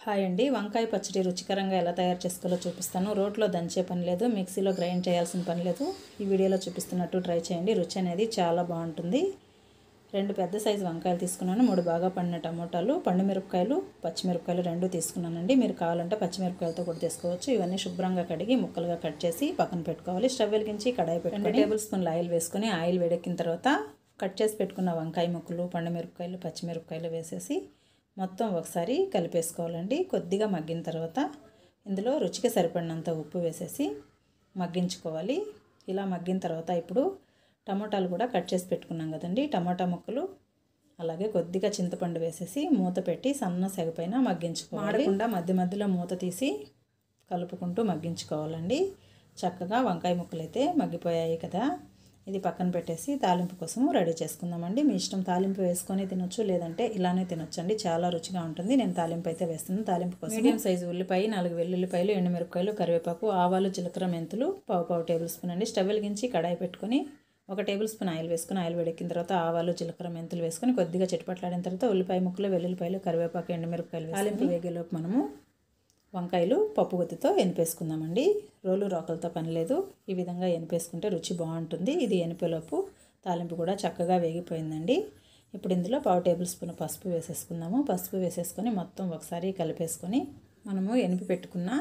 Hi అండి, వంకాయ పచ్చడి రుచికరంగా ఎలా తయారు చేసుకోవాలో చూపిస్తాను. రోట్లో దంచే పని లేదు, మిక్సీలో గ్రైండ్ చేయాల్సిన పని లేదు. ఈ వీడియోలో చూపిస్తున్నట్టు ట్రై చేయండి. రుచి అనేది చాలా బాగుంటుంది. 2 పెద్ద సైజు వంకాయలు తీసుకున్నాను. 3 బాగా పండిన టమోటాలు, పండుమిరపకాయలు, పచ్చిమిరపకాయలు 2 తీసుకున్నానండి. మీరు కావాలంటే పచ్చిమిరపకాయలతో కూడా తీసుకోవచ్చు. ఇవన్నీ శుభ్రంగా కడిగి ముక్కలుగా కట్ చేసి పక్కన పెట్టుకోవాలి. స్టవ్ వెలిగించి కడాయి పెట్టుకొని 2 టేబుల్ స్పూన్ల ఆయిల్ వేసుకొని ఆయిల్ వేడెక్కిన తర్వాత కట్ చేసి పెట్టుకున్న వంకాయ ముక్కలు, పండుమిరపకాయలు, పచ్చిమిరపకాయలు వేసేసి మొత్తం ఒకసారి కలిపేసుకోవాలండి. కొద్దిగా మగ్గిన తర్వాత ఇందులో రుచికి సరిపడినంత ఉప్పు వేసేసి మగ్గించుకోవాలి. ఇలా మగ్గిన తర్వాత ఇప్పుడు టమోటాలు కూడా కట్ చేసి పెట్టుకున్నాం కదండి, టమోటా ముక్కలు అలాగే కొద్దిగా చింతపండు వేసేసి మూత పెట్టి సన్న సెగ పైన మగ్గించుకోవాలి. మాడకుండా మధ్య మధ్యలో మూత తీసి కలుపుకుంటూ మగ్గించుకోవాలండి. చక్కగా వంకాయ ముక్కలు అయితే మగ్గిపోయాయి కదా, ఇది పక్కన పెట్టేసి తాలింపు కోసం రెడీ చేసుకుందామండి. మీ ఇష్టం, తాలింపు వేసుకొని తినొచ్చు, లేదంటే ఇలానే తినొచ్చండి. చాలా రుచిగా ఉంటుంది. నేను తాలింపు అయితే వేస్తున్నాను. తాలింపు కోసం మీడియం సైజు ఉల్లిపాయ, 4 వెల్లుల్లిపాయలు, ఎండుమిరపకాయలు, కరివేపాకు, ఆవాలు, జీలకర్ర, మెంతులు పావు టేబుల్ స్పూన్ అండి. స్టవ్ వెలిగించి కడాయి పెట్టుకొని 1 టేబుల్ స్పూన్ ఆయిల్ వేసుకొని ఆయిల్ వేడెక్కిన తర్వాత ఆవాలు, జీలకర్ర, మెంతులు వేసుకొని కొద్దిగా చిటపట్లాడిన తర్వాత ఉల్లిపాయ ముక్కలు, వెల్లుల్లిపాయలు, కరివేపాకు, ఎండుమిరపకాయలు తాలింపు వేగేలోపు మనము వంకాయలు పప్పు గుత్తితో ఎనిపేసుకుందామండి. రోలు రోకలతో పని లేదు, ఈ విధంగా ఎనిపేసుకుంటే రుచి బాగుంటుంది. ఇది ఎనిపేలోపు తాలింపు కూడా చక్కగా వేగిపోయిందండి. ఇప్పుడు ఇందులో పావు టేబుల్ స్పూన్ పసుపు వేసేసుకుందాము. పసుపు వేసేసుకొని మొత్తం ఒకసారి కలిపేసుకొని మనము ఎనిపి పెట్టుకున్న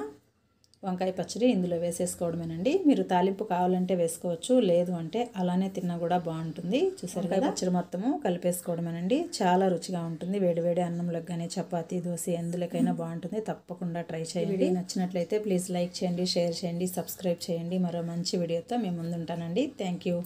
వంకాయ పచ్చడి ఇందులో వేసేసుకోవడమేనండి. మీరు తాలింపు కావాలంటే వేసుకోవచ్చు, లేదు అంటే అలానే తిన్నా కూడా బాగుంటుంది. చూసారు కదా, పచ్చడి మొత్తము కలిపేసుకోవడమేనండి. చాలా రుచిగా ఉంటుంది. వేడివేడి అన్నంలోకి కానీ, చపాతీ, దోశ ఎందులోకైనా బాగుంటుంది. తప్పకుండా ట్రై చేయండి. నచ్చినట్లయితే ప్లీజ్ లైక్ చేయండి, షేర్ చేయండి, సబ్స్క్రైబ్ చేయండి. మరో మంచి వీడియోతో మేము ముందుంటానండి. Thank you.